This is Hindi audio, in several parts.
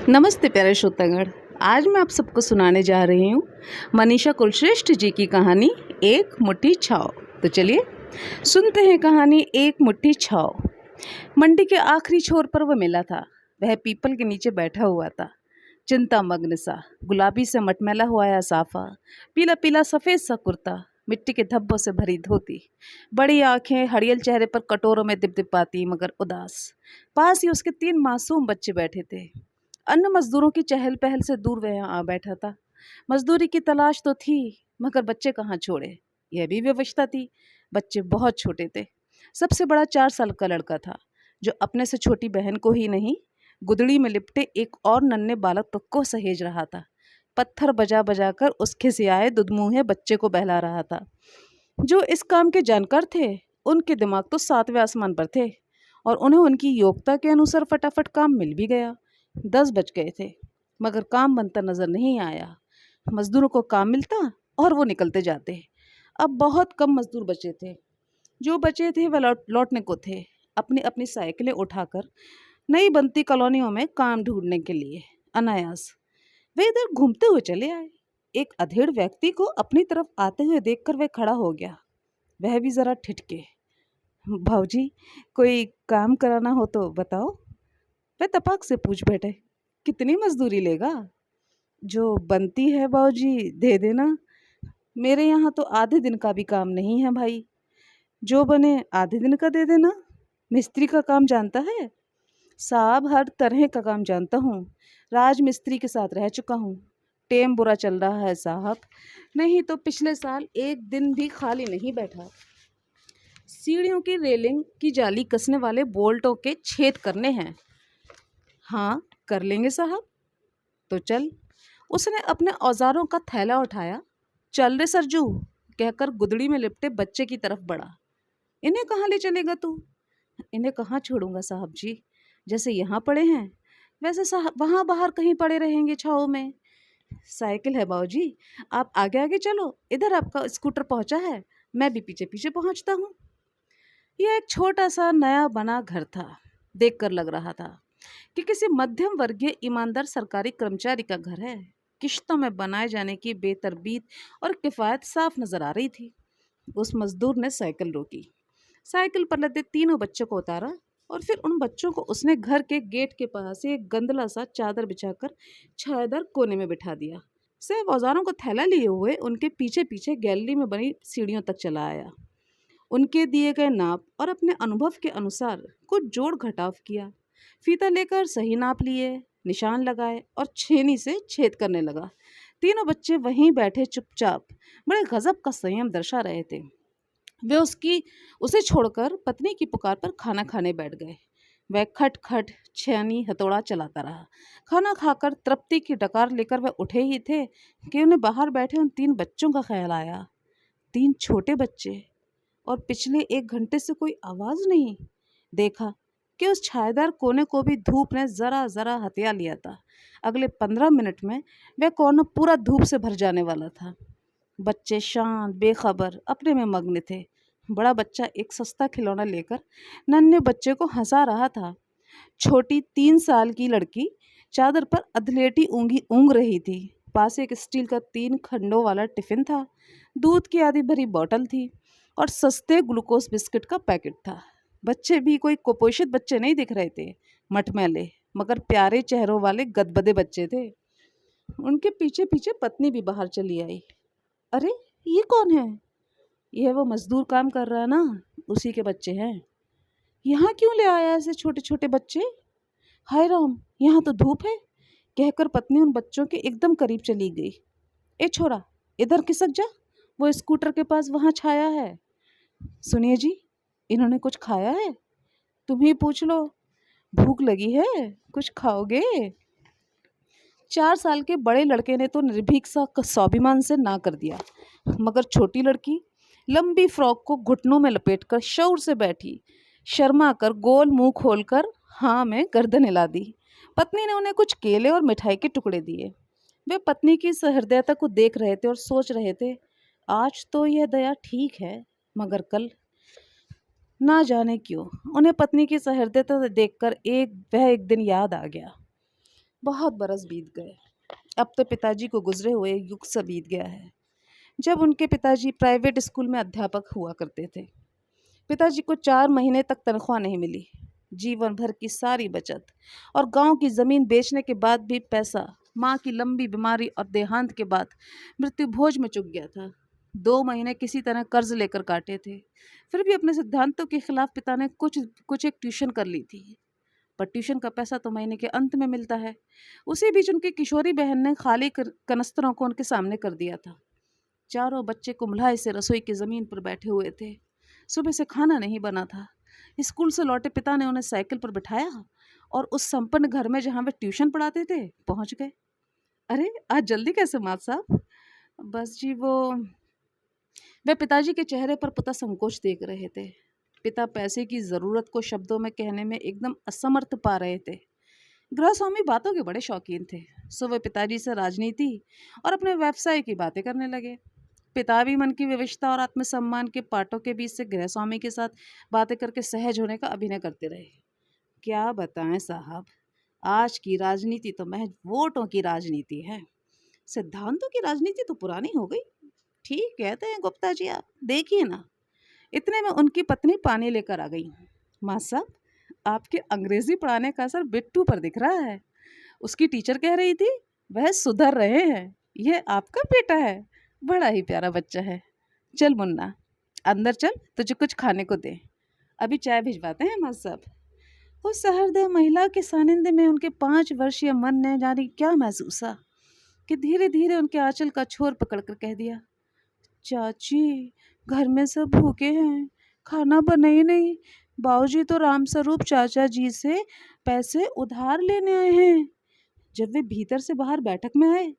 नमस्ते प्यारे श्रोतागण। आज मैं आप सबको सुनाने जा रही हूँ मनीषा कुलश्रेष्ठ जी की कहानी एक मुट्ठी छाव। तो चलिए सुनते हैं कहानी एक मुट्ठी छाव। मंडी के आखिरी छोर पर वह मिला था। वह पीपल के नीचे बैठा हुआ था, चिंता मग्न सा। गुलाबी से मटमैला हुआ या साफा, पीला पीला सफ़ेद सा कुर्ता, मिट्टी के धब्बों से भरी धोती, बड़ी आंखें, हड़ियल चेहरे पर कटोरों में दिपदिपाती मगर उदास। पास ही उसके 3 मासूम बच्चे बैठे थे। अन्य मजदूरों की चहल पहल से दूर वह आ बैठा था। मजदूरी की तलाश तो थी, मगर बच्चे कहाँ छोड़े, यह भी विवशता थी। बच्चे बहुत छोटे थे। सबसे बड़ा 4 साल का लड़का था, जो अपने से छोटी बहन को ही नहीं, गुदड़ी में लिपटे एक और नन्हे बालक तक को सहेज रहा था। पत्थर बजा बजा कर उसके सियाए दुधमुहे बच्चे को बहला रहा था। जो इस काम के जानकार थे, उनके दिमाग तो 7वें आसमान पर थे और उन्हें उनकी योग्यता के अनुसार फटाफट काम मिल भी गया। 10 बज गए थे, मगर काम बनता नजर नहीं आया। मजदूरों को काम मिलता और वो निकलते जाते। अब बहुत कम मजदूर बचे थे। जो बचे थे वह लौटने को थे, अपनी अपनी साइकिलें उठाकर नई बनती कॉलोनियों में काम ढूंढने के लिए। अनायास वे इधर घूमते हुए चले आए। एक अधेड़ व्यक्ति को अपनी तरफ आते हुए देखकर वह खड़ा हो गया। वह भी जरा ठिठके। भाऊजी, कोई काम कराना हो तो बताओ। वह तपाक से पूछ बैठे, कितनी मजदूरी लेगा? जो बनती है बाबूजी दे देना। मेरे यहाँ तो आधे दिन का भी काम नहीं है भाई। जो बने आधे दिन का दे देना। मिस्त्री का काम जानता है? साहब, हर तरह का काम जानता हूँ। राज मिस्त्री के साथ रह चुका हूँ। टेम बुरा चल रहा है साहब, नहीं तो पिछले साल एक दिन भी खाली नहीं बैठा। सीढ़ियों की रेलिंग की जाली कसने वाले बोल्टों के छेद करने हैं। हाँ, कर लेंगे साहब। तो चल। उसने अपने औजारों का थैला उठाया। चल रे सरजू, कहकर गुदड़ी में लिपटे बच्चे की तरफ बढ़ा। इन्हें कहाँ ले चलेगा तू? इन्हें कहाँ छोड़ूंगा साहब जी। जैसे यहाँ पड़े हैं वैसे साहब वहाँ बाहर कहीं पड़े रहेंगे छाँव में। साइकिल है बाबूजी, आप आगे आगे चलो। इधर आपका स्कूटर पहुँचा है, मैं भी पीछे पीछे पहुँचता हूँ। यह एक छोटा सा नया बना घर था। देखकर लग रहा था कि किसी मध्यम वर्गीय ईमानदार सरकारी कर्मचारी का घर है। किश्तों में बनाए जाने की बेतरतीब और किफ़ायत साफ नजर आ रही थी। उस मजदूर ने साइकिल रोकी, साइकिल पर लदे तीनों बच्चों को उतारा और फिर उन बच्चों को उसने घर के गेट के पास से एक गंदला सा चादर बिछाकर छायादार कोने में बिठा दिया। सिर्फ औजारों को थैला लिए हुए उनके पीछे पीछे गैलरी में बनी सीढ़ियों तक चला आया। उनके दिए गए नाप और अपने अनुभव के अनुसार कुछ जोड़ घटाव किया। फीता लेकर सही नाप लिए, निशान लगाए और छेनी से छेद करने लगा। तीनों बच्चे वहीं बैठे चुपचाप बड़े गजब का संयम दर्शा रहे थे। वे उसे छोड़कर पत्नी की पुकार पर खाना खाने बैठ गए। वह खट खट छेनी हथौड़ा चलाता रहा। खाना खाकर तृप्ति की डकार लेकर वह उठे ही थे कि उन्हें बाहर बैठे उन 3 बच्चों का ख्याल आया। 3 छोटे बच्चे, और पिछले 1 घंटे से कोई आवाज़ नहीं। देखा कि उस छायादार कोने को भी धूप ने ज़रा ज़रा हथिया लिया था। अगले 15 मिनट में वह कोना पूरा धूप से भर जाने वाला था। बच्चे शांत बेखबर अपने में मग्न थे। बड़ा बच्चा एक सस्ता खिलौना लेकर नन्हे बच्चे को हंसा रहा था। छोटी 3 साल की लड़की चादर पर अधलेटी ऊँग रही थी। पास एक स्टील का 3 खंडों वाला टिफिन था। दूध की आधी भरी बोतल थी और सस्ते ग्लूकोज बिस्किट का पैकेट था। बच्चे भी कोई कुपोषित बच्चे नहीं दिख रहे थे, मटमैले मगर प्यारे चेहरों वाले गदबदे बच्चे थे। उनके पीछे पीछे पत्नी भी बाहर चली आई। अरे, ये कौन है? यह वो मजदूर काम कर रहा है ना, उसी के बच्चे हैं। यहाँ क्यों ले आया ऐसे छोटे छोटे बच्चे? हाय राम, यहाँ तो धूप है, कहकर पत्नी उन बच्चों के एकदम करीब चली गई। ए छोरा, इधर खिसक जा, वो स्कूटर के पास वहाँ छाया है। सुनिए जी, इन्होंने कुछ खाया है? तुम ही पूछ लो। भूख लगी है, कुछ खाओगे? 4 साल के बड़े लड़के ने तो निर्भीक सा स्वाभिमान से ना कर दिया, मगर छोटी लड़की लंबी फ्रॉक को घुटनों में लपेटकर शौर से बैठी, शर्मा कर गोल मुंह खोलकर हाँ में गर्दन हिला दी। पत्नी ने उन्हें कुछ केले और मिठाई के टुकड़े दिए। वे पत्नी की सहृदयता को देख रहे थे और सोच रहे थे, आज तो यह दया ठीक है, मगर कल ना जाने क्यों उन्हें पत्नी की सहृदयता देखकर एक दिन याद आ गया। बहुत बरस बीत गए। अब तो पिताजी को गुजरे हुए युग सा बीत गया है, जब उनके पिताजी प्राइवेट स्कूल में अध्यापक हुआ करते थे। पिताजी को 4 महीने तक तनख्वाह नहीं मिली। जीवन भर की सारी बचत और गांव की ज़मीन बेचने के बाद भी पैसा माँ की लंबी बीमारी और देहांत के बाद मृत्यु भोज में चुक गया था। 2 महीने किसी तरह कर्ज लेकर काटे थे। फिर भी अपने सिद्धांतों के खिलाफ पिता ने कुछ कुछ एक ट्यूशन कर ली थी, पर ट्यूशन का पैसा तो महीने के अंत में मिलता है। उसी बीच उनकी किशोरी बहन ने खाली कनस्तरों को उनके सामने कर दिया था। चारों बच्चे कुम्भलाई से रसोई की ज़मीन पर बैठे हुए थे। सुबह से खाना नहीं बना था। स्कूल से लौटे पिता ने उन्हें साइकिल पर बिठाया और उस संपन्न घर में जहाँ वे ट्यूशन पढ़ाते थे पहुँच गए। अरे आज जल्दी कैसे माँ साहब? बस जी वे पिताजी के चेहरे पर पुता संकोच देख रहे थे। पिता पैसे की ज़रूरत को शब्दों में कहने में एकदम असमर्थ पा रहे थे। गृहस्वामी बातों के बड़े शौकीन थे, सो वे पिताजी से राजनीति और अपने व्यवसाय की बातें करने लगे। पिता भी मन की विविधता और आत्मसम्मान के पाटों के बीच से गृहस्वामी के साथ बातें करके सहज होने का अभिनय करते रहे। क्या बताएं साहब, आज की राजनीति तो महज वोटों की राजनीति है। सिद्धांतों की राजनीति तो पुरानी हो गई। ठीक कहते हैं गुप्ता जी, आप देखिए ना। इतने में उनकी पत्नी पानी लेकर आ गई। माँ साहब, आपके अंग्रेजी पढ़ाने का असर बिट्टू पर दिख रहा है। उसकी टीचर कह रही थी वह सुधर रहे हैं। यह आपका बेटा है, बड़ा ही प्यारा बच्चा है। चल मुन्ना, अंदर चल, तुझे कुछ खाने को दे। अभी चाय भिजवाते हैं माँ साहब। उस सहृदय महिला के सानिध्य में उनके 5 वर्षीय मन ने जाने क्या महसूस हुआ कि धीरे धीरे उनके आंचल का छोर पकड़कर कह दिया, चाची घर में सब भूखे हैं, खाना बना ही नहीं। बाबूजी तो रामस्वरूप चाचा जी से पैसे उधार लेने आए हैं। जब वे भीतर से बाहर बैठक में आए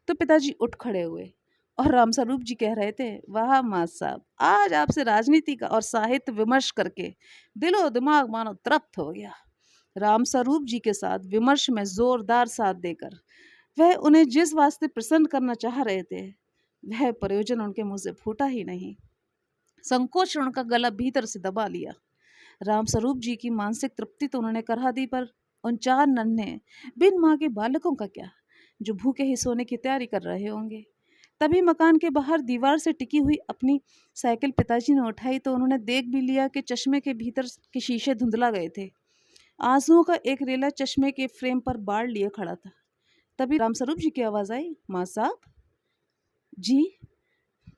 तो पिताजी उठ खड़े हुए और रामस्वरूप जी कह रहे थे, वाह माँ साहब, आज आपसे राजनीति का और साहित्य विमर्श करके दिलो दिमाग मानो तृप्त हो गया। रामस्वरूप जी के साथ विमर्श में जोरदार साथ देकर वह उन्हें जिस वास्ते प्रसन्न करना चाह रहे थे वह प्रयोजन उनके मुंह से फूटा ही नहीं। संकोच उनका गला भीतर से दबा लिया। रामस्वरूप जी की मानसिक तृप्ति तो उन्होंने करा दी, पर उन 4 नन्हे बिन माँ के बालकों का क्या, जो भूखे ही सोने की तैयारी कर रहे होंगे। तभी मकान के बाहर दीवार से टिकी हुई अपनी साइकिल पिताजी ने उठाई तो उन्होंने देख भी लिया कि चश्मे के भीतर के शीशे धुंधला गए थे। आंसुओं का एक रेला चश्मे के फ्रेम पर बाढ़ लिए खड़ा था। तभी रामस्वरूप जी की आवाज़ आई, माँ साहब। जी,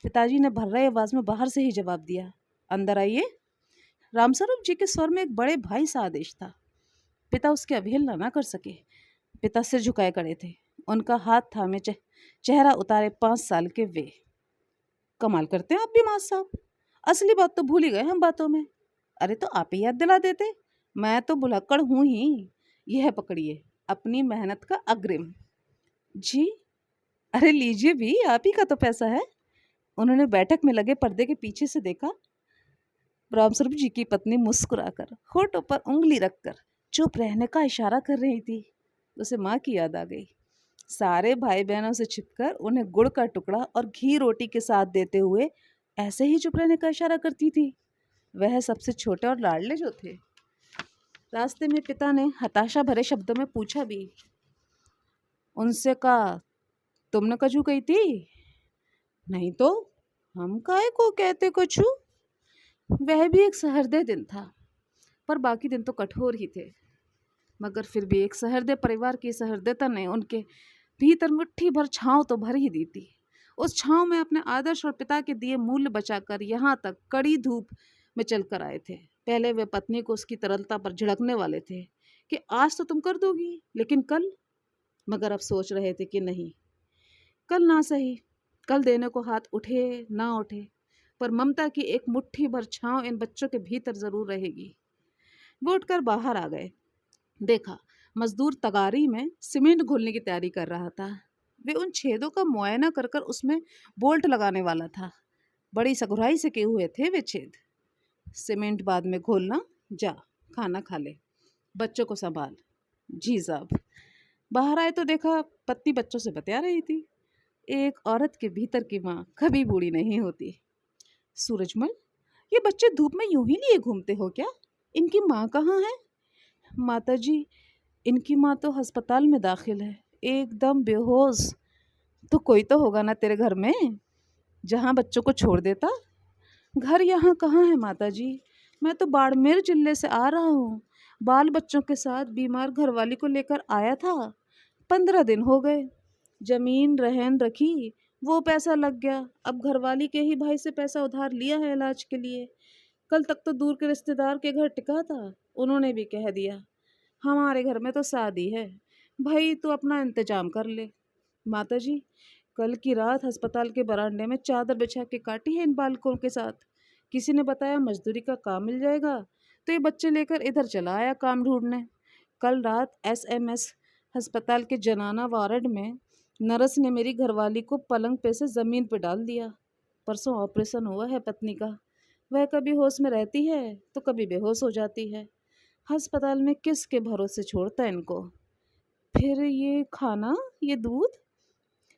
पिताजी ने भर्राई आवाज़ में बाहर से ही जवाब दिया, अंदर आइए। रामस्वरूप जी के स्वर में एक बड़े भाई सा आदेश था। पिता उसकी अवहेलना ना कर सके। पिता सिर झुकाए खड़े थे। उनका हाथ थामे चेहरा उतारे 5 साल के वे। कमाल करते हैं आप भी माँ साहब, असली बात तो भूल ही गए हम बातों में। अरे तो आप ही याद दिला देते, मैं तो भुलक्कड़ हूँ ही। यह पकड़िए अपनी मेहनत का अग्रिम। जी, अरे लीजिए भी, आप ही का तो पैसा है। उन्होंने बैठक में लगे पर्दे के पीछे से देखा। रामस्वरूप जी की पत्नी मुस्कुराकर होठों पर उंगली रखकर चुप रहने का इशारा कर रही थी। उसे माँ की याद आ गई। सारे भाई बहनों से छिपकर उन्हें गुड़ का टुकड़ा और घी रोटी के साथ देते हुए ऐसे ही चुप रहने का इशारा करती थी। वह सबसे छोटे और लाडले जो थे। रास्ते में पिता ने हताशा भरे शब्दों में पूछा भी, उनसे कहा, तुमने कछु कही थी? नहीं तो हम काहे को कहते कछु। वह भी एक सहृदय दिन था, पर बाकी दिन तो कठोर ही थे। मगर फिर भी एक सहृदय परिवार की सहृदयता ने उनके भीतर मुट्ठी भर छाँव तो भर ही दी थी। उस छाँव में अपने आदर्श और पिता के दिए मूल्य बचाकर यहाँ तक कड़ी धूप में चलकर आए थे। पहले वे पत्नी को उसकी तरलता पर झिड़कने वाले थे कि आज तो तुम कर दोगी, लेकिन कल। मगर अब सोच रहे थे कि नहीं, कल ना सही, कल देने को हाथ उठे ना उठे, पर ममता की एक मुट्ठी भर छाँव इन बच्चों के भीतर जरूर रहेगी। वो उठकर बाहर आ गए। देखा, मजदूर तगारी में सीमेंट घोलने की तैयारी कर रहा था। वे उन छेदों का मुआयना कर कर उसमें बोल्ट लगाने वाला था। बड़ी सगुराई से किए हुए थे वे छेद। सीमेंट बाद में घोलना, जा खाना खा ले, बच्चों को संभाल। जी साहब। बाहर आए तो देखा पत्नी बच्चों से बतिया रही थी। एक औरत के भीतर की माँ कभी बूढ़ी नहीं होती। सूरजमल, ये बच्चे धूप में यूं ही लिए घूमते हो क्या? इनकी माँ कहाँ है? माताजी, इनकी माँ तो अस्पताल में दाखिल है, एकदम बेहोश। तो कोई तो होगा ना तेरे घर में जहाँ बच्चों को छोड़ देता। घर यहाँ कहाँ है माता जी, मैं तो बाड़मेर जिले से आ रहा हूँ। बाल बच्चों के साथ बीमार घरवाली को लेकर आया था। 15 दिन हो गए। जमीन रहन रखी, वो पैसा लग गया। अब घरवाली के ही भाई से पैसा उधार लिया है इलाज के लिए। कल तक तो दूर के रिश्तेदार के घर टिका था, उन्होंने भी कह दिया हमारे घर में तो शादी है, भाई तू अपना इंतजाम कर ले। माता जी, कल की रात अस्पताल के बरामदे में चादर बिछा के काटी है इन बालकों के साथ। किसी ने बताया मजदूरी का काम मिल जाएगा, तो ये बच्चे लेकर इधर चला आया काम ढूंढने। कल रात एसएमएस अस्पताल के जनाना वार्ड में नर्स ने मेरी घरवाली को पलंग पे से ज़मीन पे डाल दिया। परसों ऑपरेशन हुआ है पत्नी का। वह कभी होश में रहती है तो कभी बेहोश हो जाती है। अस्पताल में किसके भरोसे छोड़ता है इनको। फिर ये खाना, ये दूध,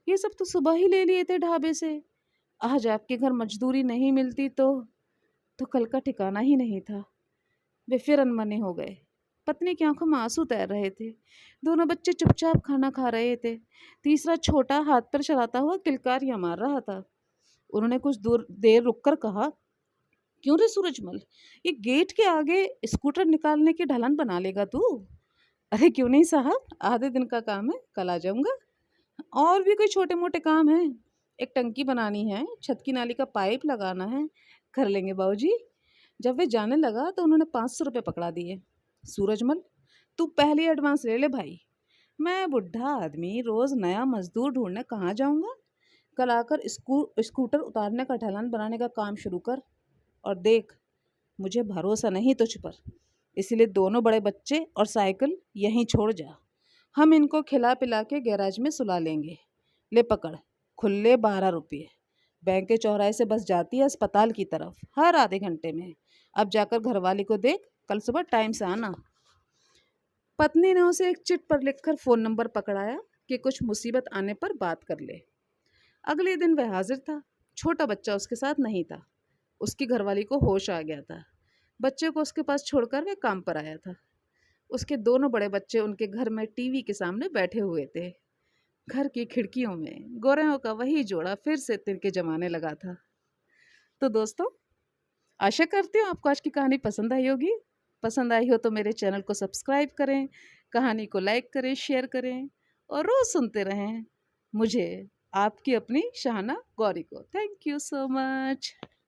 ये सब तो सुबह ही ले लिए थे ढाबे से। आज आपके घर मजदूरी नहीं मिलती तो कल का ठिकाना ही नहीं था। वे फिर अनमने हो गए। पत्नी की आंखों में आंसू तैर रहे थे। दोनों बच्चे चुपचाप खाना खा रहे थे। तीसरा छोटा हाथ पर चलाता हुआ किलकारियां मार रहा था। उन्होंने कुछ दूर देर रुककर कहा, क्यों रे सूरजमल, ये गेट के आगे स्कूटर निकालने की ढलान बना लेगा तू? अरे क्यों नहीं साहब, आधे दिन का काम है, कल आ जाऊंगा। और भी कोई छोटे मोटे काम हैं, एक टंकी बनानी है, छत की नाली का पाइप लगाना है, कर लेंगे बाबूजी। जब वे जाने लगा तो उन्होंने 500 रुपये पकड़ा दिए। सूरजमल, तू पहले एडवांस ले ले भाई, मैं बुढ़ा आदमी रोज़ नया मजदूर ढूंढने कहाँ जाऊँगा। कल आकर स्कूटर उतारने का ढलान बनाने का काम शुरू कर। और देख, मुझे भरोसा नहीं तुझ पर, इसलिए दोनों बड़े बच्चे और साइकिल यहीं छोड़ जा। हम इनको खिला पिला के गैराज में सुला लेंगे। ले पकड़, खुले 12 रुपये। बैंक के चौराहे से बस जाती है अस्पताल की तरफ हर आधे घंटे में। अब जाकर घरवाली को देख, कल सुबह टाइम से आना। पत्नी ने उसे एक चिट पर लिखकर फ़ोन नंबर पकड़ाया कि कुछ मुसीबत आने पर बात कर ले। अगले दिन वह हाजिर था। छोटा बच्चा उसके साथ नहीं था। उसकी घरवाली को होश आ गया था। बच्चे को उसके पास छोड़कर वह काम पर आया था। उसके दोनों बड़े बच्चे उनके घर में टीवी के सामने बैठे हुए थे। घर की खिड़कियों में गोरेयों का वही जोड़ा फिर से तिनके जमाने लगा था। तो दोस्तों, आशा करती हूँ आपको आज की कहानी पसंद आई होगी। पसंद आई हो तो मेरे चैनल को सब्सक्राइब करें, कहानी को लाइक करें, शेयर करें और रोज़ सुनते रहें मुझे, आपकी अपनी शाहना गौरी को। Thank you so much.